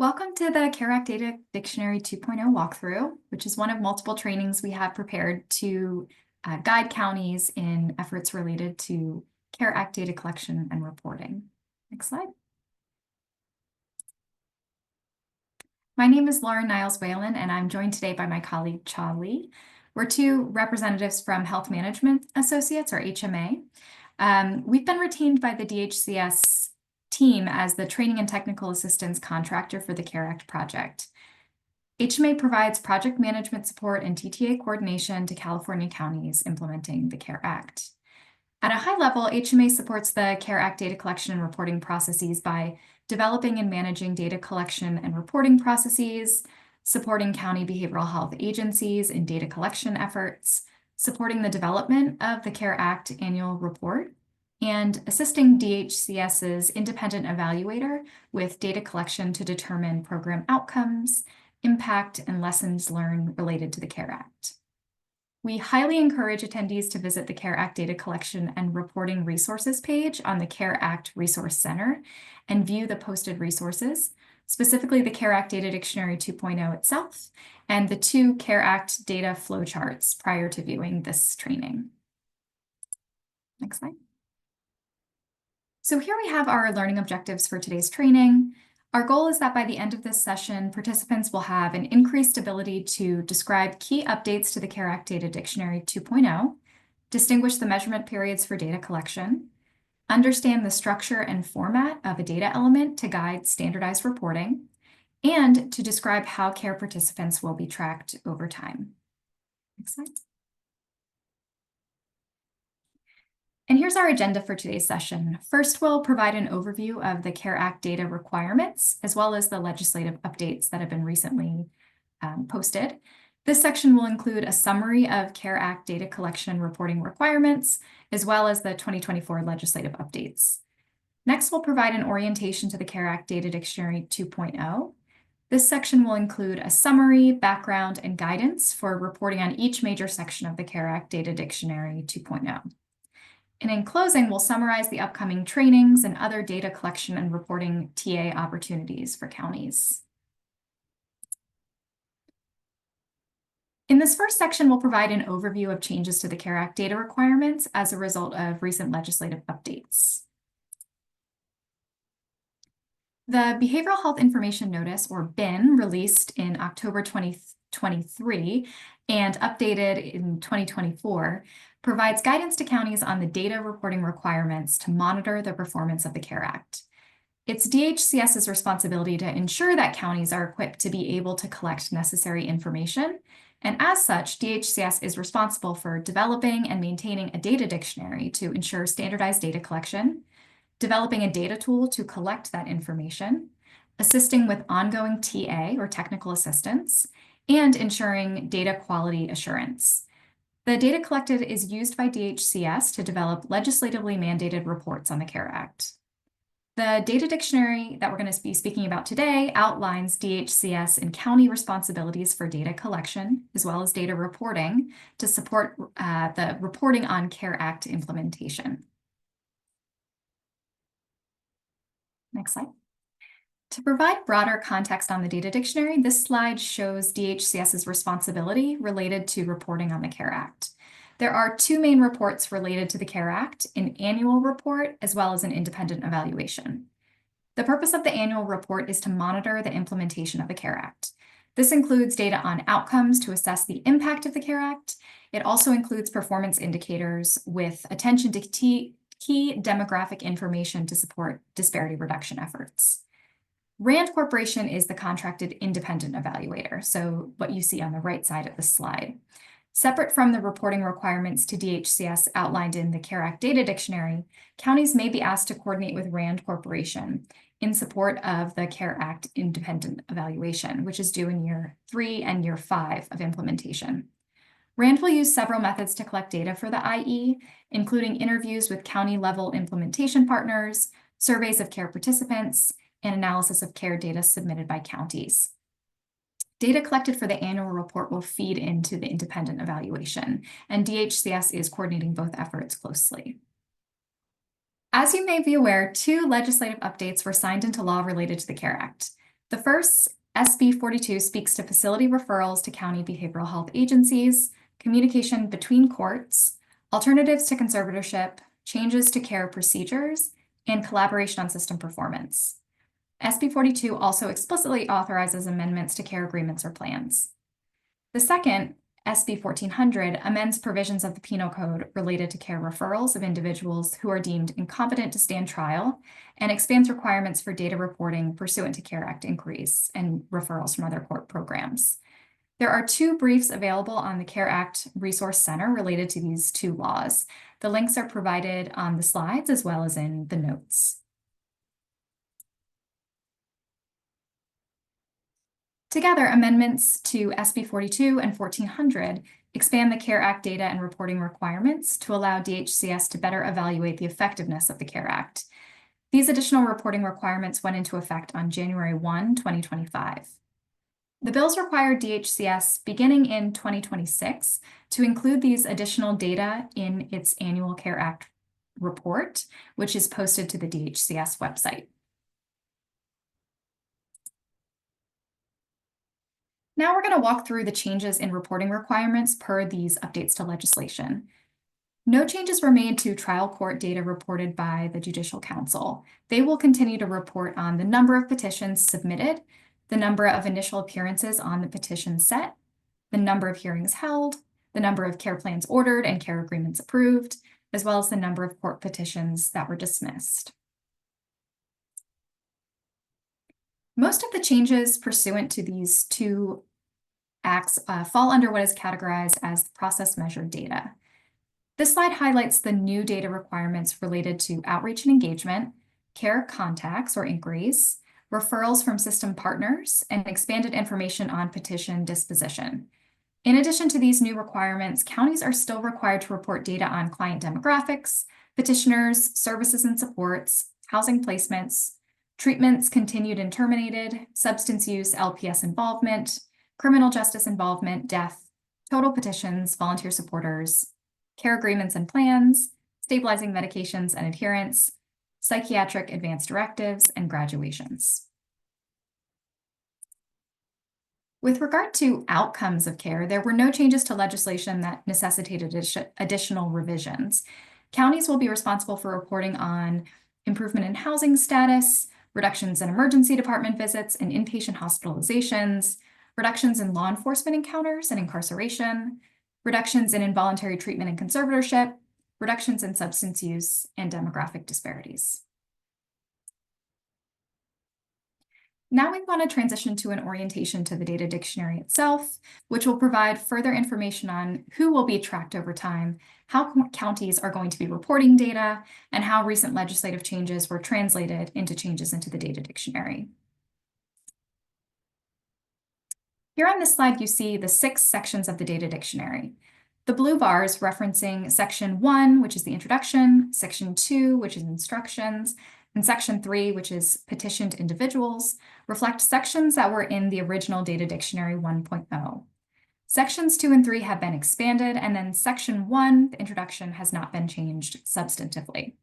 Welcome to the CARE Act Data Dictionary 2.0 walkthrough, which is one of multiple trainings we have prepared to guide counties in efforts related to CARE Act data collection and reporting. Next slide. My name is Lauren Niles Whalen, and I'm joined today by my colleague, Cha Lee. We're two representatives from Health Management Associates, or HMA. We've been retained by the DHCS team as the training and technical assistance contractor for the CARE Act project. HMA provides project management support and TTA coordination to California counties implementing the CARE Act. At a high level, HMA supports the CARE Act data collection and reporting processes by developing and managing data collection and reporting processes, supporting county behavioral health agencies in data collection efforts, supporting the development of the CARE Act annual report, and assisting DHCS's independent evaluator with data collection to determine program outcomes, impact, and lessons learned related to the CARE Act. We highly encourage attendees to visit the CARE Act Data Collection and Reporting Resources page on the CARE Act Resource Center and view the posted resources, specifically the CARE Act Data Dictionary 2.0 itself and the two CARE Act data flowcharts prior to viewing this training. Next slide. So here we have our learning objectives for today's training. Our goal is that by the end of this session, participants will have an increased ability to describe key updates to the CARE Act Data Dictionary 2.0, distinguish the measurement periods for data collection, understand the structure and format of a data element to guide standardized reporting, and to describe how CARE participants will be tracked over time. Next slide. And here's our agenda for today's session. First, we'll provide an overview of the CARE Act data requirements, as well as the legislative updates that have been recently posted. This section will include a summary of CARE Act data collection and reporting requirements, as well as the 2024 legislative updates. Next, we'll provide an orientation to the CARE Act Data Dictionary 2.0. This section will include a summary, background, and guidance for reporting on each major section of the CARE Act Data Dictionary 2.0. And in closing, we'll summarize the upcoming trainings and other data collection and reporting TA opportunities for counties. In this first section, we'll provide an overview of changes to the CARE Act data requirements as a result of recent legislative updates. The Behavioral Health Information Notice, or BIN, released in October 2023 and updated in 2024, provides guidance to counties on the data reporting requirements to monitor the performance of the CARE Act. It's DHCS's responsibility to ensure that counties are equipped to be able to collect necessary information, and as such, DHCS is responsible for developing and maintaining a data dictionary to ensure standardized data collection, developing a data tool to collect that information, assisting with ongoing TA or technical assistance, and ensuring data quality assurance. The data collected is used by DHCS to develop legislatively mandated reports on the CARE Act. The data dictionary that we're going to be speaking about today outlines DHCS and county responsibilities for data collection, as well as data reporting, to support the reporting on CARE Act implementation. Next slide. To provide broader context on the data dictionary, this slide shows DHCS's responsibility related to reporting on the CARE Act. There are two main reports related to the CARE Act, an annual report as well as an independent evaluation. The purpose of the annual report is to monitor the implementation of the CARE Act. This includes data on outcomes to assess the impact of the CARE Act. It also includes performance indicators with attention to key demographic information to support disparity reduction efforts. RAND Corporation is the contracted independent evaluator, so what you see on the right side of the slide. Separate from the reporting requirements to DHCS outlined in the CARE Act Data Dictionary, counties may be asked to coordinate with RAND Corporation in support of the CARE Act independent evaluation, which is due in year 3 and year 5 of implementation. RAND will use several methods to collect data for the IE, including interviews with county-level implementation partners, surveys of CARE participants, and analysis of CARE data submitted by counties. Data collected for the annual report will feed into the independent evaluation, and DHCS is coordinating both efforts closely. As you may be aware, two legislative updates were signed into law related to the CARE Act. The first, SB 42, speaks to facility referrals to county behavioral health agencies, communication between courts, alternatives to conservatorship, changes to care procedures, and collaboration on system performance. SB 42 also explicitly authorizes amendments to care agreements or plans. The second, SB 1400, amends provisions of the Penal Code related to care referrals of individuals who are deemed incompetent to stand trial and expands requirements for data reporting pursuant to CARE Act inquiries and referrals from other court programs. There are 2 briefs available on the CARE Act Resource Center related to these 2 laws. The links are provided on the slides as well as in the notes. Together, amendments to SB 42 and 1400 expand the CARE Act data and reporting requirements to allow DHCS to better evaluate the effectiveness of the CARE Act. These additional reporting requirements went into effect on January 1, 2025. The bills require DHCS, beginning in 2026, to include these additional data in its annual CARE Act report, which is posted to the DHCS website. Now we're going to walk through the changes in reporting requirements per these updates to legislation. No changes were made to trial court data reported by the Judicial Council. They will continue to report on the number of petitions submitted, the number of initial appearances on the petition set, the number of hearings held, the number of care plans ordered and care agreements approved, as well as the number of court petitions that were dismissed. Most of the changes pursuant to these 2 acts fall under what is categorized as process measured data. This slide highlights the new data requirements related to outreach and engagement, care contacts or inquiries, referrals from system partners, and expanded information on petition disposition. In addition to these new requirements, counties are still required to report data on client demographics, petitioners, services and supports, housing placements, treatments continued and terminated, substance use, LPS involvement, criminal justice involvement, death, total petitions, volunteer supporters, care agreements and plans, stabilizing medications and adherence, psychiatric advance directives, and graduations. With regard to outcomes of care, there were no changes to legislation that necessitated additional revisions. Counties will be responsible for reporting on improvement in housing status, reductions in emergency department visits and inpatient hospitalizations, reductions in law enforcement encounters and incarceration, reductions in involuntary treatment and conservatorship, reductions in substance use, and demographic disparities. Now we want to transition to an orientation to the data dictionary itself, which will provide further information on who will be tracked over time, how counties are going to be reporting data, and how recent legislative changes were translated into changes into the data dictionary. Here on this slide, you see the 6 sections of the data dictionary. The blue bars referencing section 1, which is the introduction, section 2, which is instructions, and section 3, which is petitioned individuals, reflect sections that were in the original Data Dictionary 1.0. Sections 2 and 3 have been expanded, and then section 1, the introduction, has not been changed substantively.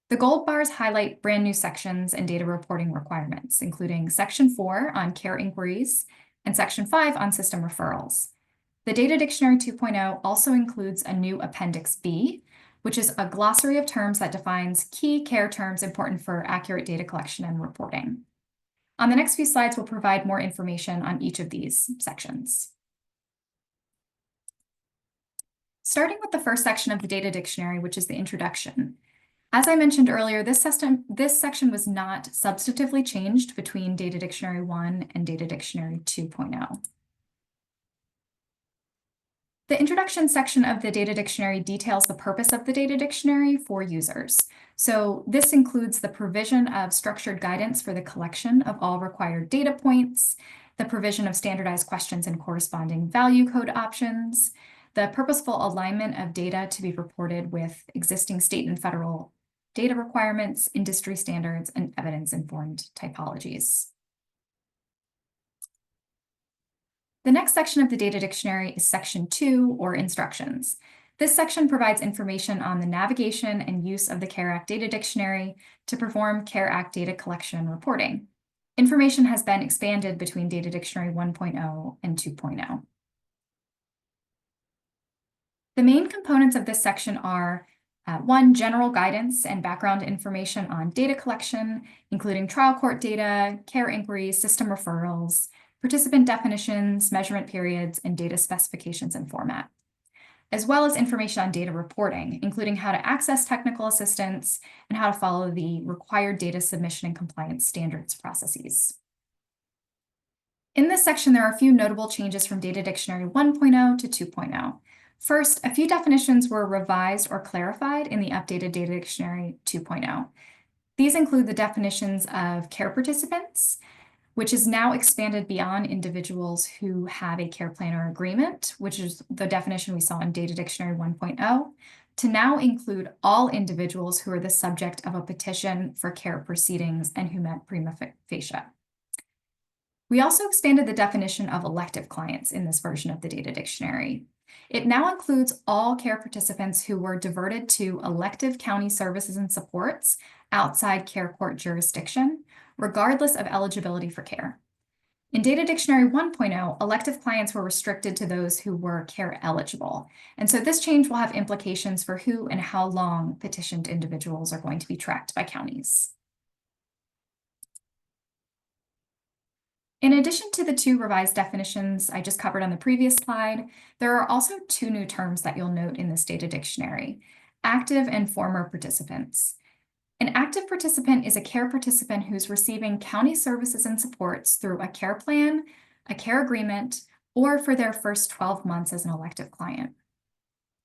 The gold bars highlight brand new sections and data reporting requirements, including section 4 on care inquiries and section 5 on system referrals. The Data Dictionary 2.0 also includes a new Appendix B, which is a glossary of terms that defines key care terms important for accurate data collection and reporting. On the next few slides, we'll provide more information on each of these sections. Starting with the first section of the Data Dictionary, which is the introduction. As I mentioned earlier, this section was not substantively changed between Data Dictionary 1 and Data Dictionary 2.0. The introduction section of the Data Dictionary details the purpose of the Data Dictionary for users. So this includes the provision of structured guidance for the collection of all required data points, the provision of standardized questions and corresponding value code options, the purposeful alignment of data to be reported with existing state and federal data requirements, industry standards, and evidence-informed typologies. The next section of the Data Dictionary is Section 2, or Instructions. This section provides information on the navigation and use of the CARE Act Data Dictionary to perform CARE Act data collection and reporting. Information has been expanded between Data Dictionary 1.0 and 2.0. The main components of this section are one, general guidance and background information on data collection, including trial court data, care inquiries, system referrals, participant definitions, measurement periods, and data specifications and format, as well as information on data reporting, including how to access technical assistance and how to follow the required data submission and compliance standards processes. In this section, there are a few notable changes from Data Dictionary 1.0 to 2.0. First, a few definitions were revised or clarified in the updated Data Dictionary 2.0. These include the definitions of care participants, which is now expanded beyond individuals who have a care plan or agreement, which is the definition we saw in Data Dictionary 1.0, to now include all individuals who are the subject of a petition for care proceedings and who met prima facie. We also expanded the definition of elective clients in this version of the Data Dictionary. It now includes all care participants who were diverted to elective county services and supports outside care court jurisdiction, regardless of eligibility for care. In Data Dictionary 1.0, elective clients were restricted to those who were care eligible. And so this change will have implications for who and how long petitioned individuals are going to be tracked by counties. In addition to the two revised definitions I just covered on the previous slide, there are also two new terms that you'll note in this Data Dictionary: active and former participants. An active participant is a care participant who's receiving county services and supports through a care plan, a care agreement, or for their first 12 months as an elective client.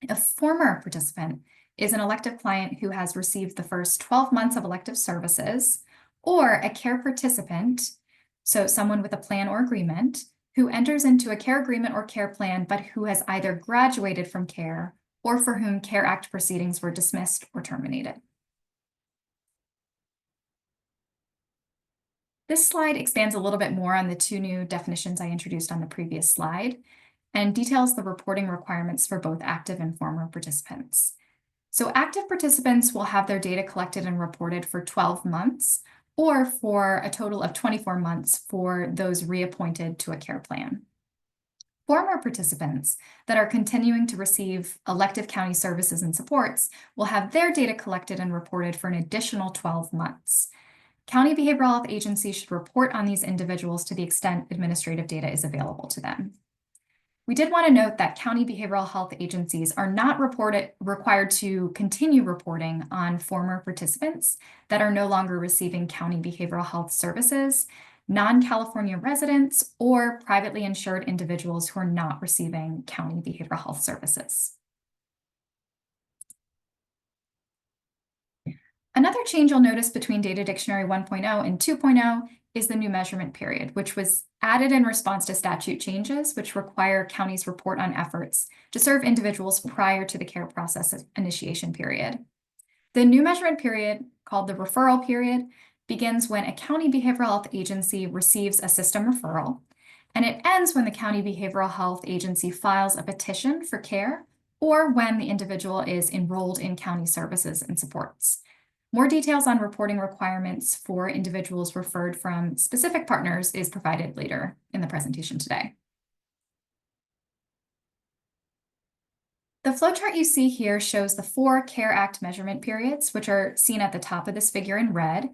A former participant is an elective client who has received the first 12 months of elective services, or a care participant, so someone with a plan or agreement, who enters into a care agreement or care plan, but who has either graduated from care or for whom Care Act proceedings were dismissed or terminated. This slide expands a little bit more on the two new definitions I introduced on the previous slide and details the reporting requirements for both active and former participants. So active participants will have their data collected and reported for 12 months, or for a total of 24 months for those reappointed to a care plan. Former participants that are continuing to receive elective county services and supports will have their data collected and reported for an additional 12 months. County behavioral health agencies should report on these individuals to the extent administrative data is available to them. We did want to note that county behavioral health agencies are not required to continue reporting on former participants that are no longer receiving county behavioral health services, non-California residents, or privately insured individuals who are not receiving county behavioral health services. Another change you'll notice between Data Dictionary 1.0 and 2.0 is the new measurement period, which was added in response to statute changes, which require counties report on efforts to serve individuals prior to the care process initiation period. The new measurement period, called the referral period, begins when a county behavioral health agency receives a system referral, and it ends when the county behavioral health agency files a petition for care or when the individual is enrolled in county services and supports. More details on reporting requirements for individuals referred from specific partners is provided later in the presentation today. The flowchart you see here shows the 4 CARE Act measurement periods, which are seen at the top of this figure in red,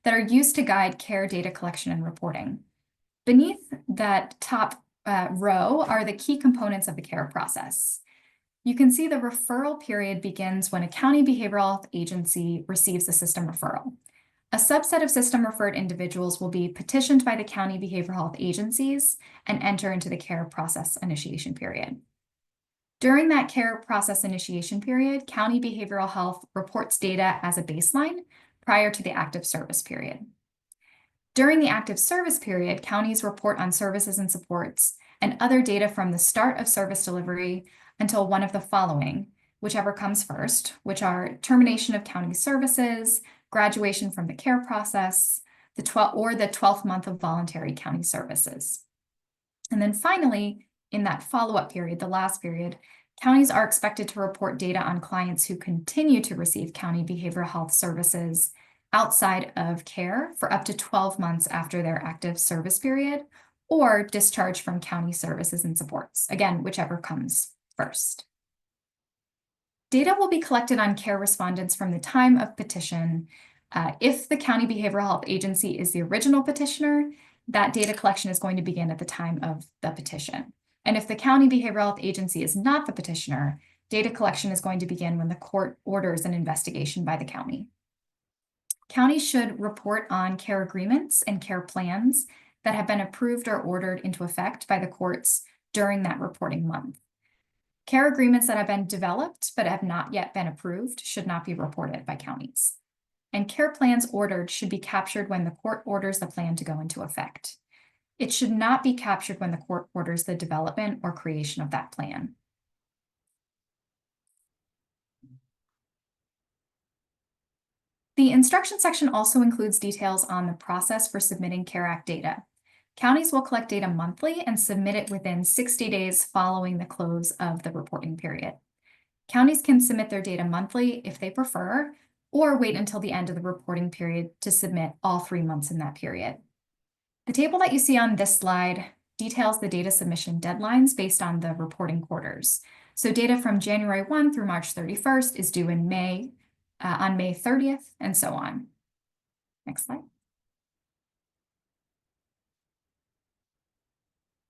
that are used to guide care data collection and reporting. Beneath that top row are the key components of the care process. You can see the referral period begins when a county behavioral health agency receives a system referral. A subset of system referred individuals will be petitioned by the county behavioral health agencies and enter into the care process initiation period. During that care process initiation period, county behavioral health reports data as a baseline prior to the active service period. During the active service period, counties report on services and supports and other data from the start of service delivery until one of the following, whichever comes first, which are termination of county services, graduation from the care process, the 12th month of voluntary county services. And then finally, in that follow-up period, the last period, counties are expected to report data on clients who continue to receive county behavioral health services outside of care for up to 12 months after their active service period, or discharge from county services and supports, again, whichever comes first. Data will be collected on care respondents from the time of petition. If the county behavioral health agency is the original petitioner, that data collection is going to begin at the time of the petition. And if the county behavioral health agency is not the petitioner, data collection is going to begin when the court orders an investigation by the county. Counties should report on care agreements and care plans that have been approved or ordered into effect by the courts during that reporting month. Care agreements that have been developed but have not yet been approved should not be reported by counties. And care plans ordered should be captured when the court orders the plan to go into effect. It should not be captured when the court orders the development or creation of that plan. The instruction section also includes details on the process for submitting CARE Act data. Counties will collect data monthly and submit it within 60 days following the close of the reporting period. Counties can submit their data monthly if they prefer, or wait until the end of the reporting period to submit all 3 months in that period. The table that you see on this slide details the data submission deadlines based on the reporting quarters. So data from January 1 through March 31st is due in May, on May 30th, and so on. Next slide.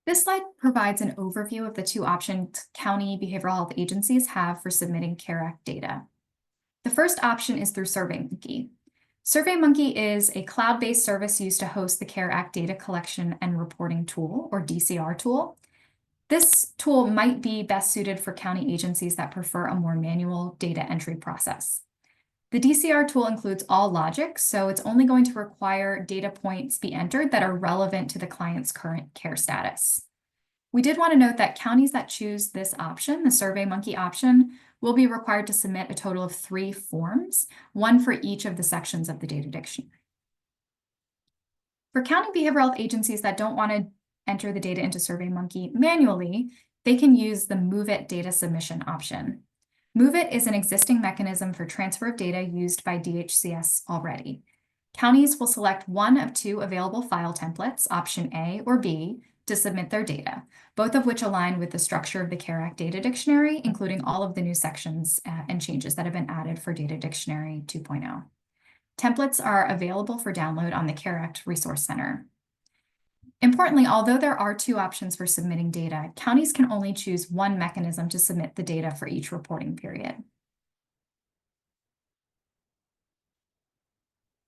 This slide provides an overview of the 2 options county behavioral health agencies have for submitting CARE Act data. The first option is through SurveyMonkey. SurveyMonkey is a cloud-based service used to host the CARE Act data collection and reporting tool, or DCR tool. This tool might be best suited for county agencies that prefer a more manual data entry process. The DCR tool includes all logic, so it's only going to require data points be entered that are relevant to the client's current care status. We did want to note that counties that choose this option, the SurveyMonkey option, will be required to submit a total of 3 forms, 1 for each of the sections of the data dictionary. For county behavioral health agencies that don't want to enter the data into SurveyMonkey manually, they can use the Move It data submission option. Move It is an existing mechanism for transfer of data used by DHCS already. Counties will select one of 2 available file templates, option A or B, to submit their data, both of which align with the structure of the CARE Act data dictionary, including all of the new sections and changes that have been added for Data Dictionary 2.0. Templates are available for download on the CARE Act Resource Center. Importantly, although there are 2 options for submitting data, counties can only choose one mechanism to submit the data for each reporting period.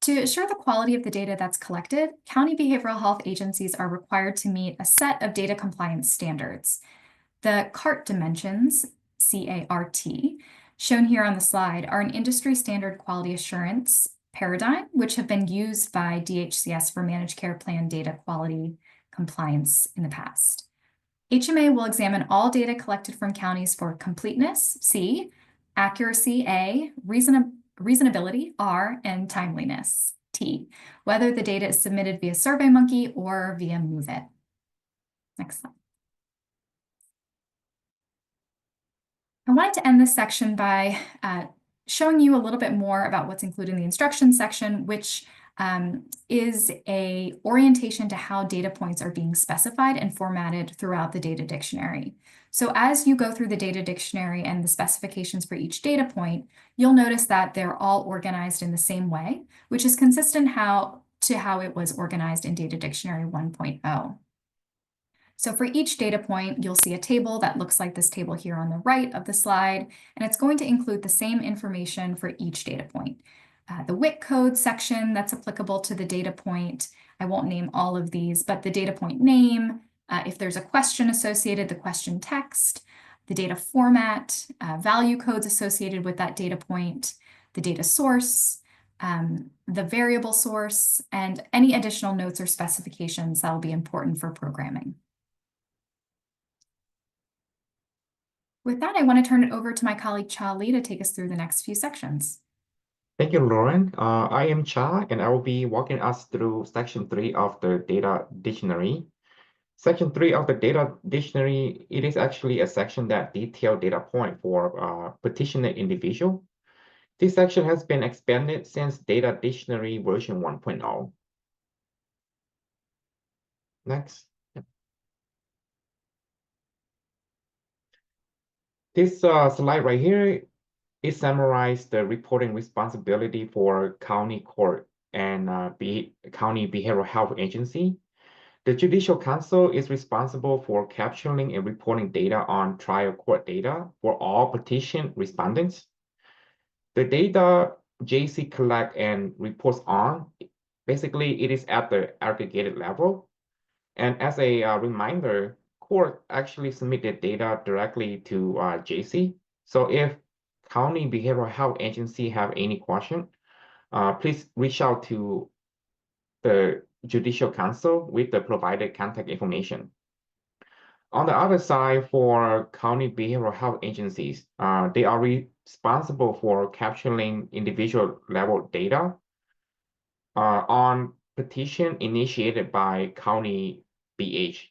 To assure the quality of the data that's collected, county behavioral health agencies are required to meet a set of data compliance standards. The CART dimensions, C-A-R-T, shown here on the slide, are an industry standard quality assurance paradigm, which have been used by DHCS for managed care plan data quality compliance in the past. HMA will examine all data collected from counties for completeness, C, accuracy, A, reasonability, R, and timeliness, T, whether the data is submitted via SurveyMonkey or via Move It. Next slide. I wanted to end this section by showing you a little bit more about what's included in the instructions section, which is a orientation to how data points are being specified and formatted throughout the data dictionary. So as you go through the data dictionary and the specifications for each data point, you'll notice that they're all organized in the same way, which is consistent to how it was organized in Data Dictionary 1.0. So for each data point, you'll see a table that looks like this table here on the right of the slide, and it's going to include the same information for each data point. The WIC code section that's applicable to the data point, I won't name all of these, but the data point name, if there's a question associated, the question text, the data format, value codes associated with that data point, the data source, the variable source, and any additional notes or specifications that will be important for programming. With that, I want to turn it over to my colleague Cha Lee to take us through the next few sections. Thank you, Lauren. I am Cha, and I will be walking us through Section 3 of the Data Dictionary. Section 3 of the Data Dictionary, it is actually a section that details data point for petitioner individual. This section has been expanded since Data Dictionary version 1.0. Next. This slide right here it summarized the reporting responsibility for county court and county behavioral health agency. The Judicial Council is responsible for capturing and reporting data on trial court data for all petition respondents. The data JC collect and reports on, basically it is at the aggregated level. And as a reminder, court actually submitted data directly to JC. So if county behavioral health agency have any question, please reach out to the Judicial Council with the provided contact information. On the other side, for county behavioral health agencies, they are responsible for capturing individual level data on petition initiated by county BH,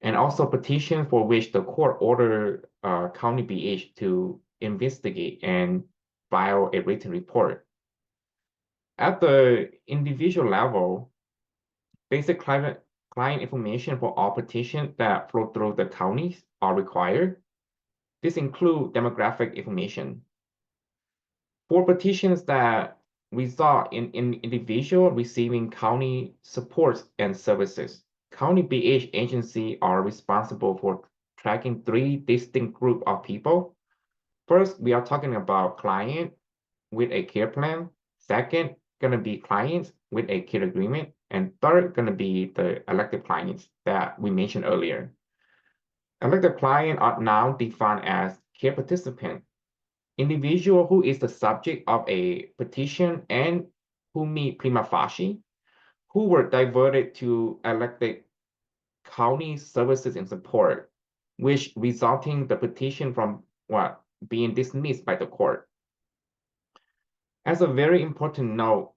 and also petition for which the court ordered county BH to investigate and file a written report. At the individual level, basic client information for all petitions that flow through the counties are required. This includes demographic information. For petitions that result in individual receiving county supports and services, county BH agency are responsible for tracking 3 distinct group of people. First, we are talking about client with a care plan. Second, gonna be clients with a care agreement. And third, gonna be the elective clients that we mentioned earlier. Elective client are now defined as care participant, individual who is the subject of a petition and who meet prima facie, who were diverted to elected county services and support, which resulting the petition from being dismissed by the court. As a very important note,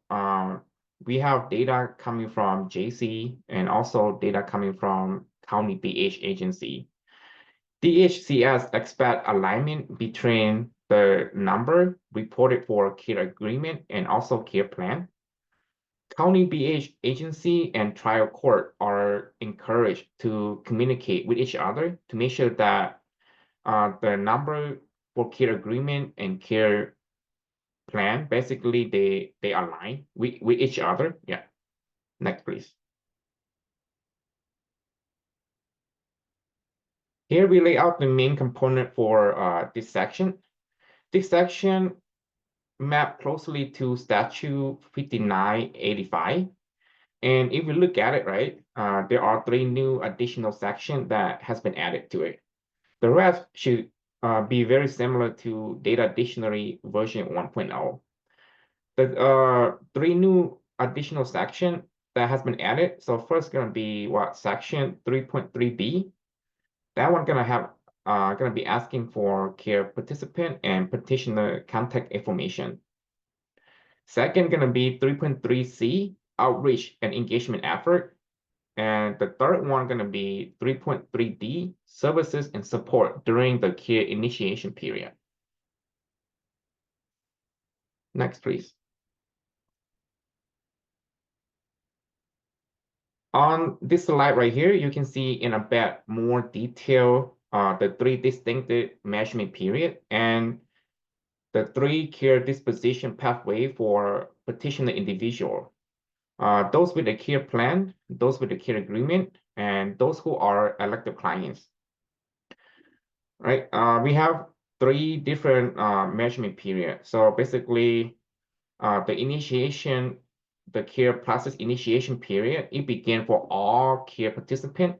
we have data coming from JC and also data coming from county BH agency. DHCS expect alignment between the number reported for care agreement and also care plan. County BH agency and trial court are encouraged to communicate with each other to make sure that the number for care agreement and care plan, basically they align with each other. Yeah. Next, please. Here we lay out the main component for this section. This section map closely to statute 5985. And if we look at it, right, there are 3 new additional sections that has been added to it. The rest should be very similar to Data Dictionary version 1.0. The 3 new additional section that has been added. So first gonna be section 3.3b. That one gonna be asking for care participant and petitioner contact information. Second gonna be 3.3c, outreach and engagement effort. And the third one gonna be 3.3d, services and support during the care initiation period. Next, please. On this slide right here, you can see in a bit more detail the 3 distinct measurement period and the 3 care disposition pathway for petitioner individual. Those with a care plan, those with a care agreement, and those who are elective clients. Right? We have 3 different measurement periods. So basically, the care process initiation period, it began for all care participants,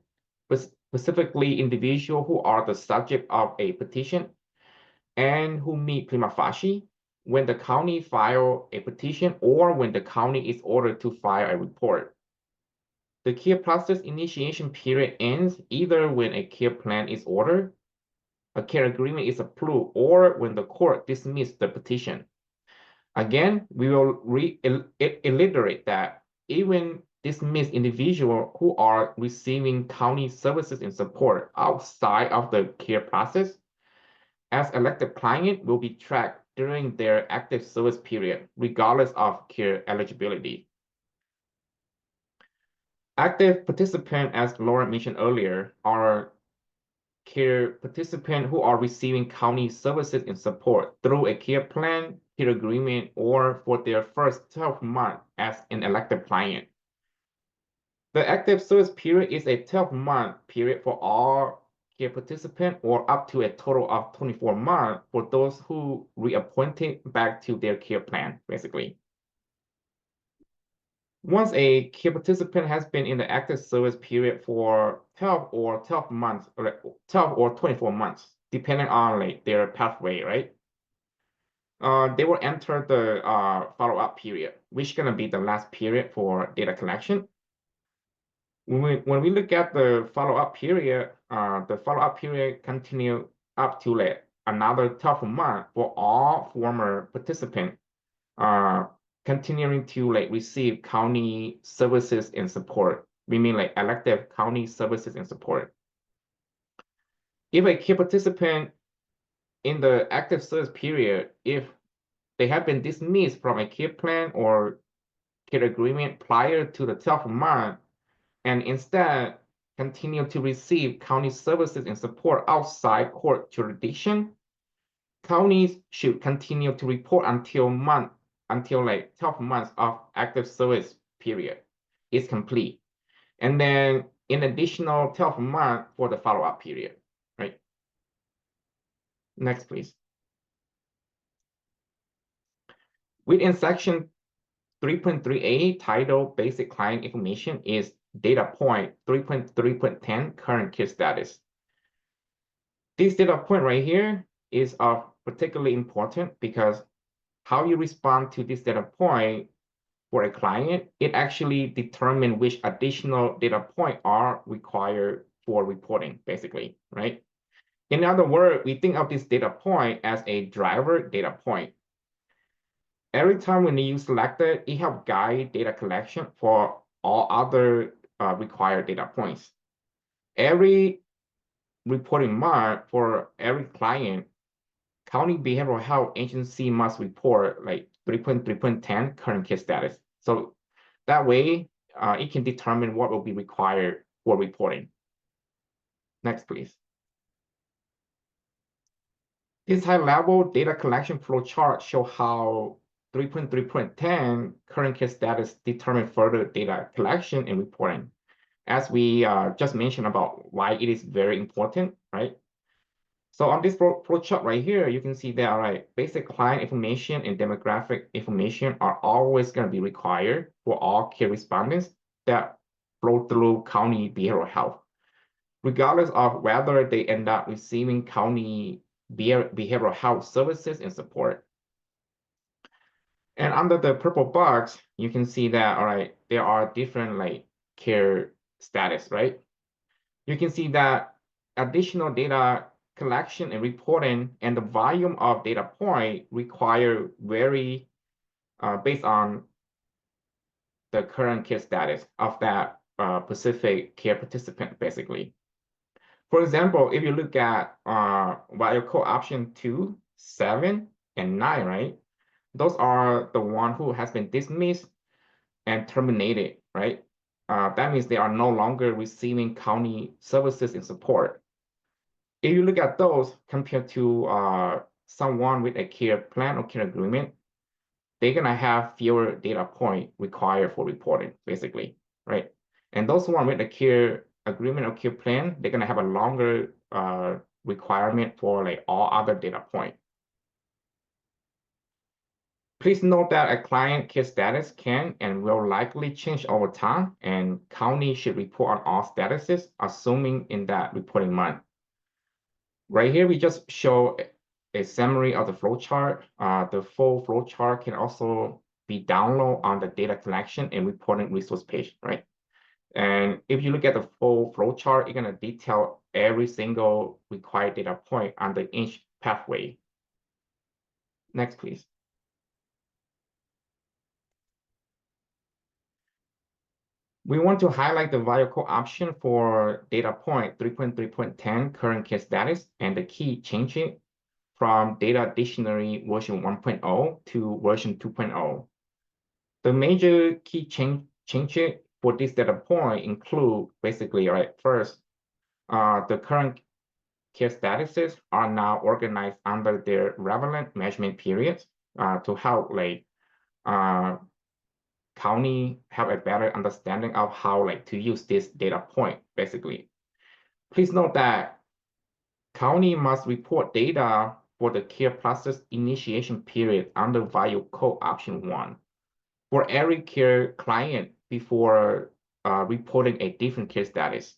but specifically individuals who are the subject of a petition and who meet prima facie when the county file a petition or when the county is ordered to file a report. The care process initiation period ends either when a care plan is ordered, a care agreement is approved, or when the court dismisses the petition. Again, we will reiterate that even dismissed individuals who are receiving county services and support outside of the care process, as elected client will be tracked during their active service period, regardless of care eligibility. Active participant, as Laura mentioned earlier, are care participants who are receiving county services and support through a care plan, care agreement, or for their first 12 months as an elected client. The active service period is a 12-month period for all care participants or up to a total of 24 months for those who reappointed back to their care plan, basically. Once a care participant has been in the active service period for 12 months, or 12 or 24 months, depending on like their pathway, right? They will enter the follow-up period, which is gonna be the last period for data collection. When we look at the follow-up period, the follow-up period continue up to like another 12 months for all former participants, continuing to like receive county services and support. We mean like elective county services and support. If a key participant in the active service period, if they have been dismissed from a care plan or care agreement prior to the 12th month, and instead continue to receive county services and support outside court jurisdiction, counties should continue to report until like 12 months of active service period is complete. And then an additional 12 months for the follow-up period, right? Next, please. Within section 3.3a, title Basic Client Information is data point 3.3.10 current care status. This data point right here is of particularly important because how you respond to this data point for a client, it actually determines which additional data point are required for reporting, basically, right? In other words, we think of this data point as a driver data point. Every time when you select it, it helps guide data collection for all other required data points. Every reporting month for every client, county behavioral health agency must report like 3.3.10 current case status. So that way, it can determine what will be required for reporting. Next, please. This high-level data collection flow chart show how 3.3.10 current case status determine further data collection and reporting. As we just mentioned about why it is very important, right? So on this flow chart right here, you can see that, all right, basic client information and demographic information are always going to be required for all care respondents that flow through county behavioral health, regardless of whether they end up receiving county behavioral health services and support. And under the purple box, you can see that, all right, there are different like care status, right? You can see that additional data collection and reporting and the volume of data point require vary based on the current care status of that specific care participant, basically. For example, if you look at value code option 2, 7, and 9, right? Those are the one who has been dismissed and terminated, right? That means they are no longer receiving county services and support. If you look at those compared to someone with a care plan or care agreement, they're gonna have fewer data point required for reporting, basically, right? And those one with a care agreement or care plan, they're gonna have a longer requirement for like all other data point. Please note that a client care status can and will likely change over time, and county should report on all statuses, assuming in that reporting month. Right here, we just show a summary of the flowchart. The full flowchart can also be downloaded on the data collection and reporting resource page, right? And if you look at the full flowchart, it's gonna detail every single required data point under each pathway. Next, please. We want to highlight the value code option for data point 3.3.10 current case status and the key changing from Data Dictionary version 1.0 to version 2.0. The major key changes for this data point include basically, right, first, the current care statuses are now organized under their relevant measurement periods to help county have a better understanding of how to use this data point, basically. Please note that county must report data for the care process initiation period under value code option 1 for every care client before reporting a different care status.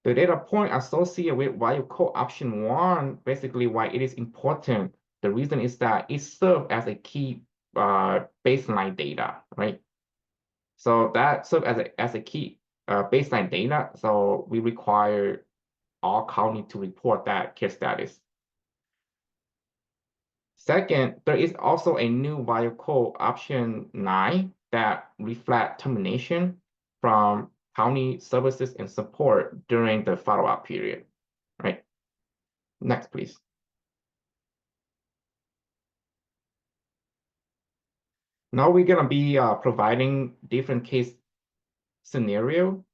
The data point associated with value code option 1, basically why it is important. The reason is that it serves as a key baseline data, right? So that serves as a key baseline data. So we require all county to report that care status. Second, there is also a new value code option 9 that reflect termination from county services and support during the follow-up period, right? Next, please. Now we're gonna be providing different case scenario.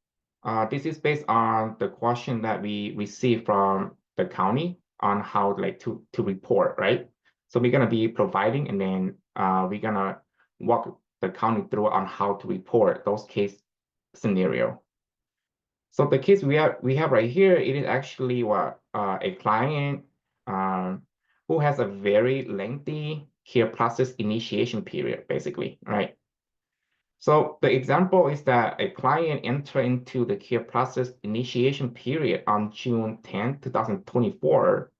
This is based on the question that we received from the county on how to report, right? So we're gonna be providing, and then we're gonna walk the county through on how to report those case scenario. So the case we have right here, it is actually a client who has a very lengthy care process initiation period, basically, right? So the example is that a client entered into the care process initiation period on June 10, 2024,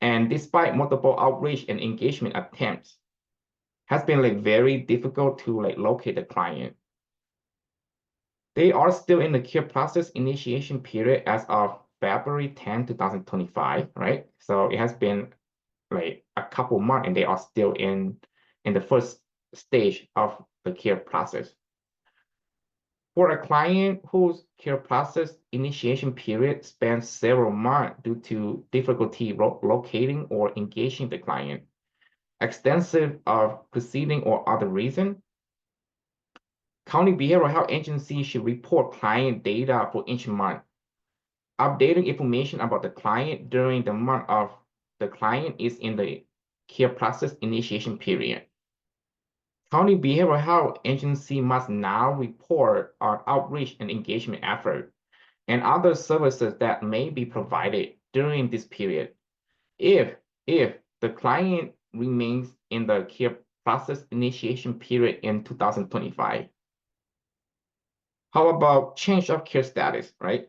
and despite multiple outreach and engagement attempts, has been very difficult to locate the client. They are still in the care process initiation period as of February 10, 2025, right? So it has been a couple months and they are still in the first stage of the care process. For a client whose care process initiation period spans several months due to difficulty locating or engaging the client, extensive of proceeding or other reason, county behavioral health agency should report client data for each month, updating information about the client during the month of the client is in the care process initiation period. County behavioral health agency must now report on outreach and engagement effort and other services that may be provided during this period if the client remains in the care process initiation period in 2025. How about change of care status, right?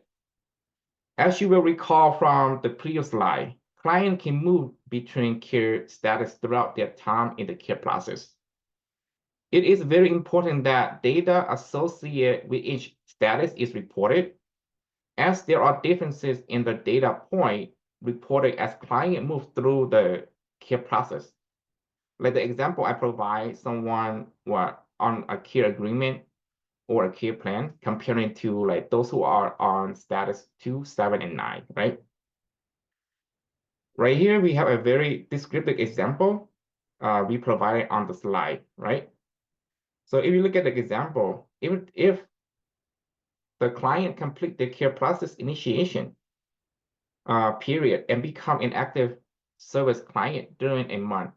As you will recall from the previous slide, client can move between care status throughout their time in the care process. It is very important that data associated with each status is reported, as there are differences in the data point reported as client moves through the care process. Like the example I provide, someone on a care agreement or a care plan comparing to those who are on status 2, 7, and 9, right? Right here, we have a very descriptive example we provided on the slide, right? So if you look at the example, if the client complete the care process initiation period and become an active service client during a month,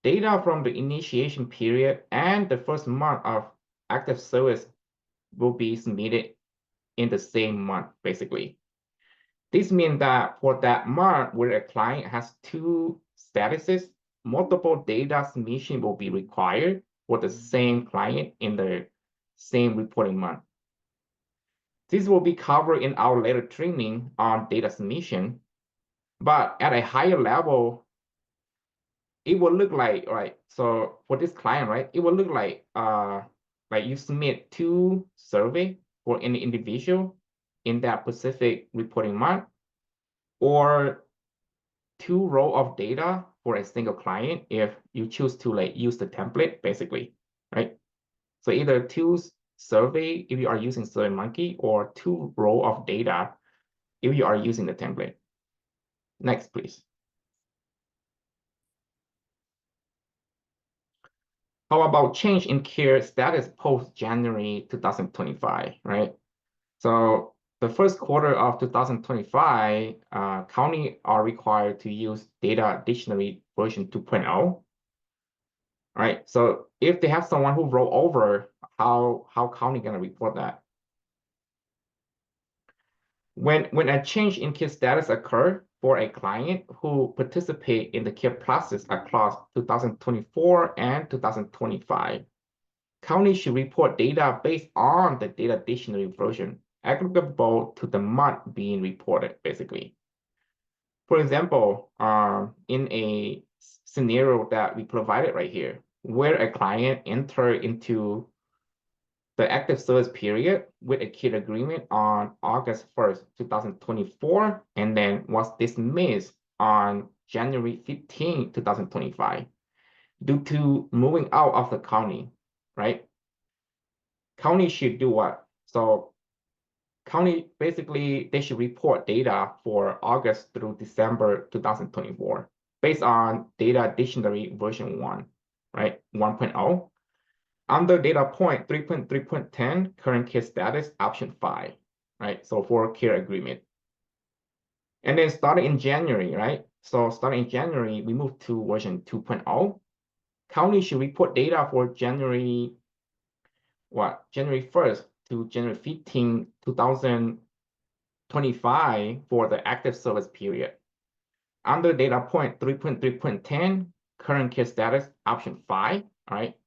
data from the initiation period and the first month of active service will be submitted in the same month, basically. This means that for that month where a client has 2 statuses, multiple data submission will be required for the same client in the same reporting month. This will be covered in our later training on data submission, but at a higher level, it will look like, right? So for this client, right, it will look like you submit 2 survey for any individual in that specific reporting month, or 2 row of data for a single client if you choose to use the template, basically, right? So either 2 survey if you are using SurveyMonkey, or 2 row of data if you are using the template. Next, please. How about change in care status post January 2025, right? So the first quarter of 2025, county are required to use data dictionary version 2.0, right? So if they have someone who roll over, how county gonna report that? When a change in care status occur for a client who participate in the care process across 2024 and 2025, county should report data based on the data dictionary version applicable to the month being reported, basically. For example, in a scenario that we provided right here, where a client enter into the active service period with a care agreement on August 1st, 2024, and then was dismissed on January 15, 2025, due to moving out of the county, right? County should do what? So county, basically, they should report data for August through December 2024 based on data dictionary version 1, right? 1.0. Under data point 3.3.10, current care status, option 5, right? So for care agreement. And then starting in January, right? So starting in January, we move to version 2.0. County should report data for January 1st to January 15, 2025 for the active service period. Under data point 3.3.10, current care status, option 5, all right?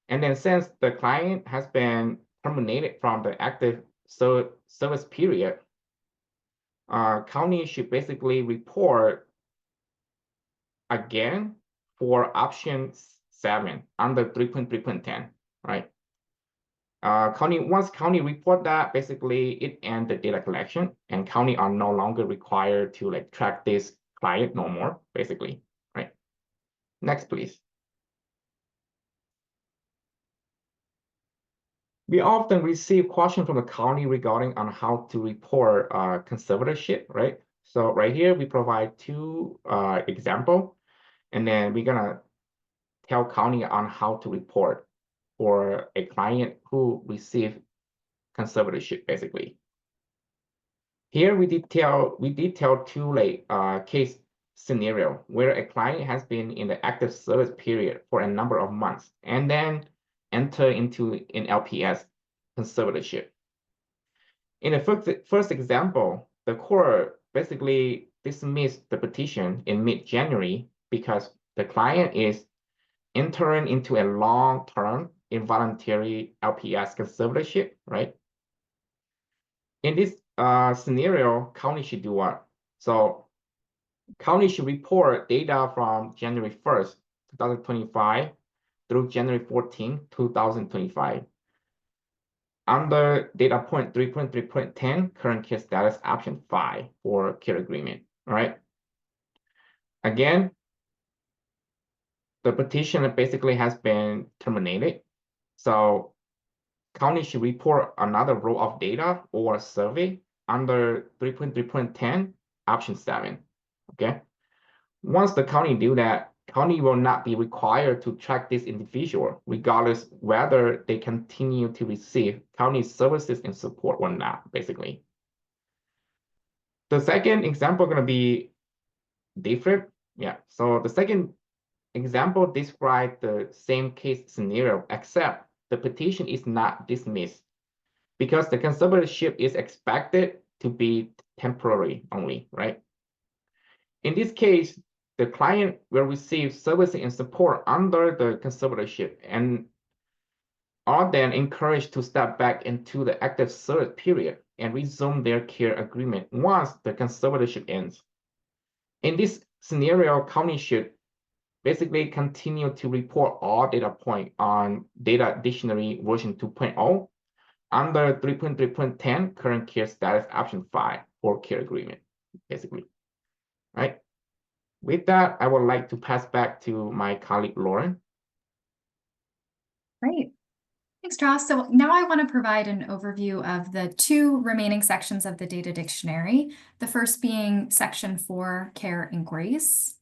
And then since the client has been terminated from the active service period, county should basically report again for option 7 under 3.3.10, right? Once county report that, basically it ends the data collection, and county are no longer required to like track this client no more, basically, right? Next, please. We often receive questions from the county regarding on how to report conservatorship, right? So right here we provide two example, and then we're gonna tell county on how to report for a client who received conservatorship, basically. Here we detail two like case scenario where a client has been in the active service period for a number of months and then enter into an LPS conservatorship. In the first example, the court basically dismissed the petition in mid-January because the client is entering into a long-term involuntary LPS conservatorship, right? In this scenario, county should do what? So county should report data from January 1st, 2025 through January 14, 2025. Under data point 3.3.10, current care status, option 5 for care agreement, all right? Again, the petition basically has been terminated. So county should report another row of data or survey under 3.3.10, option 7, okay? Once the county do that, county will not be required to track this individual, regardless whether they continue to receive county services and support or not, basically. The second example going to be different. Yeah, so the second example describes the same case scenario, except the petition is not dismissed because the conservatorship is expected to be temporary only, right? In this case, the client will receive services and support under the conservatorship and are then encouraged to step back into the active service period and resume their care agreement once the conservatorship ends. In this scenario, county should basically continue to report all data points on data dictionary version 2.0 under 3.3.10 current care status option 5 for care agreement, basically, right? With that, I would like to pass back to my colleague, Lauren. Great. Thanks, Joss. So now I want to provide an overview of the two remaining sections of the data dictionary, the first being section 4, care inquiries.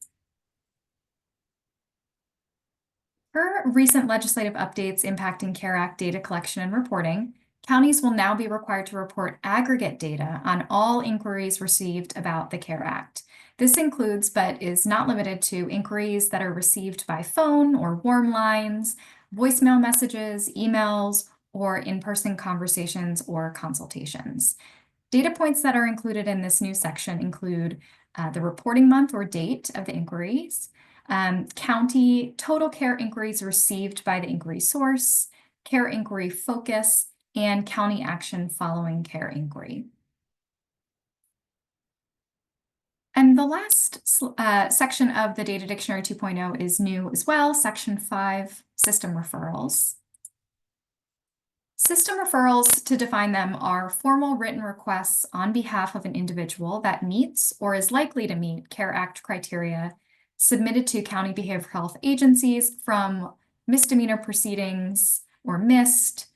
Per recent legislative updates impacting CARE Act data collection and reporting, counties will now be required to report aggregate data on all inquiries received about the CARE Act. This includes, but is not limited to, inquiries that are received by phone or warm lines, voicemail messages, emails, or in-person conversations or consultations. Data points that are included in this new section include the reporting month or date of the inquiries, county total care inquiries received by the inquiry source, care inquiry focus, and county action following care inquiry. And the last section of the Data Dictionary 2.0 is new as well, Section 5, System Referrals. System referrals, to define them, are formal written requests on behalf of an individual that meets or is likely to meet CARE Act criteria submitted to county behavioral health agencies from misdemeanor proceedings or MIST,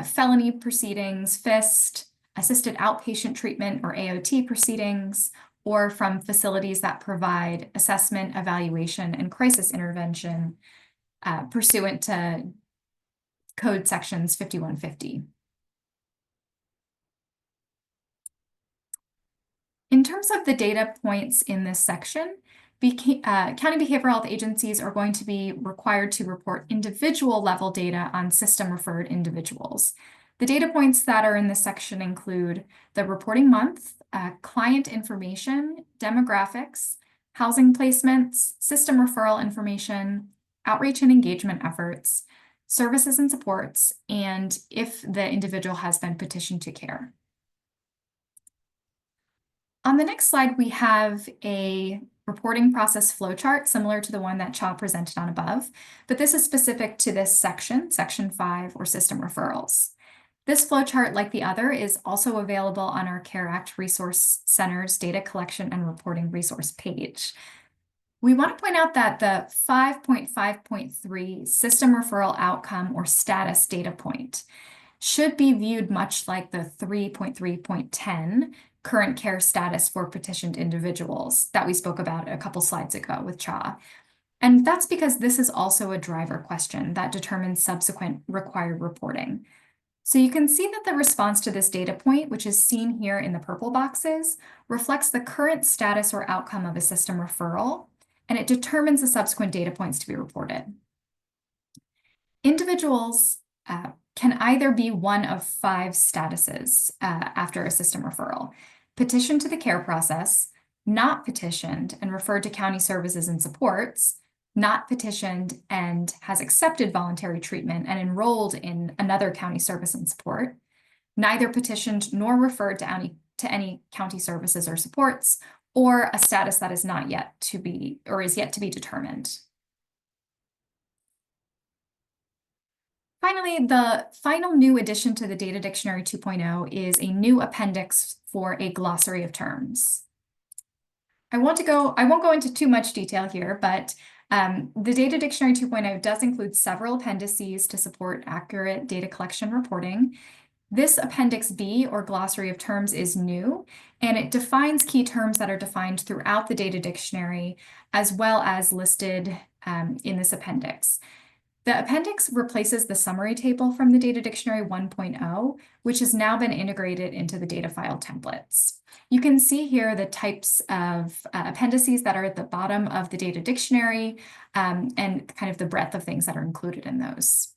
felony proceedings, FIST, assisted outpatient treatment or AOT proceedings, or from facilities that provide assessment, evaluation, and crisis intervention pursuant to Code Sections 5150. In terms of the data points in this section, county behavioral health agencies are going to be required to report individual level data on system referred individuals. The data points that are in this section include the reporting month, client information, demographics, housing placements, system referral information, outreach and engagement efforts, services and supports, and if the individual has been petitioned to care. On the next slide, we have a reporting process flowchart similar to the one that Cha presented on above, but this is specific to this section, Section 5, or system referrals. This flowchart, like the other, is also available on our CARE Act Resource Center's Data Collection and Reporting resource page. We want to point out that the 5.5.3 system referral outcome or status data point should be viewed much like the 3.3.10 current care status for petitioned individuals that we spoke about a couple slides ago with Cha. And that's because this is also a driver question that determines subsequent required reporting. So you can see that the response to this data point, which is seen here in the purple boxes, reflects the current status or outcome of a system referral, and it determines the subsequent data points to be reported. Individuals can either be one of 5 statuses after a system referral: petitioned to the care process, not petitioned and referred to county services and supports, not petitioned and has accepted voluntary treatment and enrolled in another county service and support, neither petitioned nor referred to any county services or supports, or a status that is not yet to be, or is yet to be determined. Finally, the final new addition to the Data Dictionary 2.0 is a new appendix for a glossary of terms. I won't go into too much detail here, but the Data Dictionary 2.0 does include several appendices to support accurate data collection reporting. This Appendix B, or glossary of terms, is new, and it defines key terms that are defined throughout the Data Dictionary, as well as listed in this appendix. The appendix replaces the summary table from the Data Dictionary 1.0, which has now been integrated into the data file templates. You can see here the types of appendices that are at the bottom of the Data Dictionary and kind of the breadth of things that are included in those.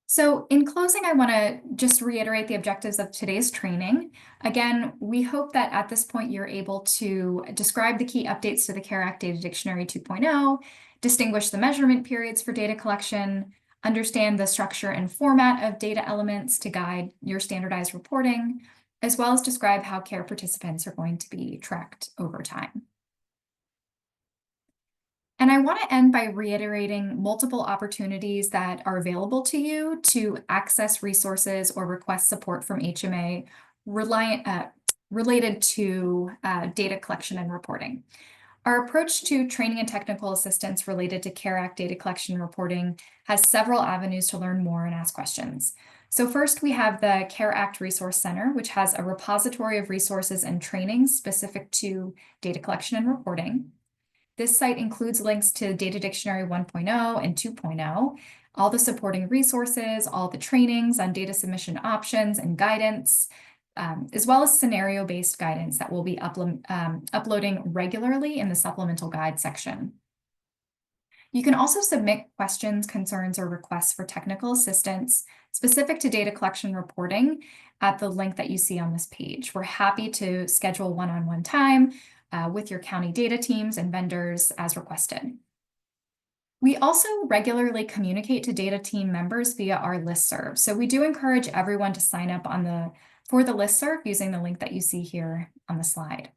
So in closing, I want to just reiterate the objectives of today's training. Again, we hope that at this point you're able to describe the key updates to the CARE Act Data Dictionary 2.0, distinguish the measurement periods for data collection, understand the structure and format of data elements to guide your standardized reporting, as well as describe how care participants are going to be tracked over time. And I want to end by reiterating multiple opportunities that are available to you to access resources or request support from HMA related to data collection and reporting. Our approach to training and technical assistance related to CARE Act data collection and reporting has several avenues to learn more and ask questions. So first, we have the CARE Act Resource Center, which has a repository of resources and trainings specific to data collection and reporting. This site includes links to Data Dictionary 1.0 and 2.0, all the supporting resources, all the trainings on data submission options and guidance, as well as scenario-based guidance that we'll be uploading regularly in the supplemental guide section. You can also submit questions, concerns, or requests for technical assistance specific to data collection reporting at the link that you see on this page. We're happy to schedule one-on-one time with your county data teams and vendors as requested. We also regularly communicate to data team members via our listserv. So we do encourage everyone to sign up for the listserv using the link that you see here on the slide.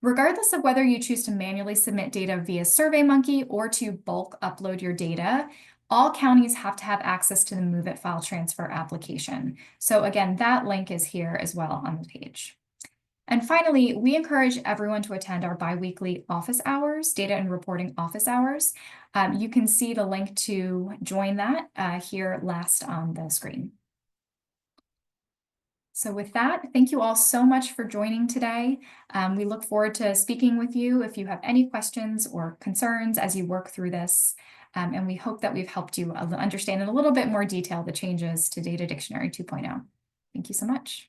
Regardless of whether you choose to manually submit data via SurveyMonkey or to bulk upload your data, all counties have to have access to the Move It file transfer application. So again, that link is here as well on the page. And finally, we encourage everyone to attend our biweekly office hours, data and reporting office hours. You can see the link to join that here last on the screen. So with that, thank you all so much for joining today. We look forward to speaking with you if you have any questions or concerns as you work through this. And we hope that we've helped you understand in a little bit more detail the changes to Data Dictionary 2.0. Thank you so much.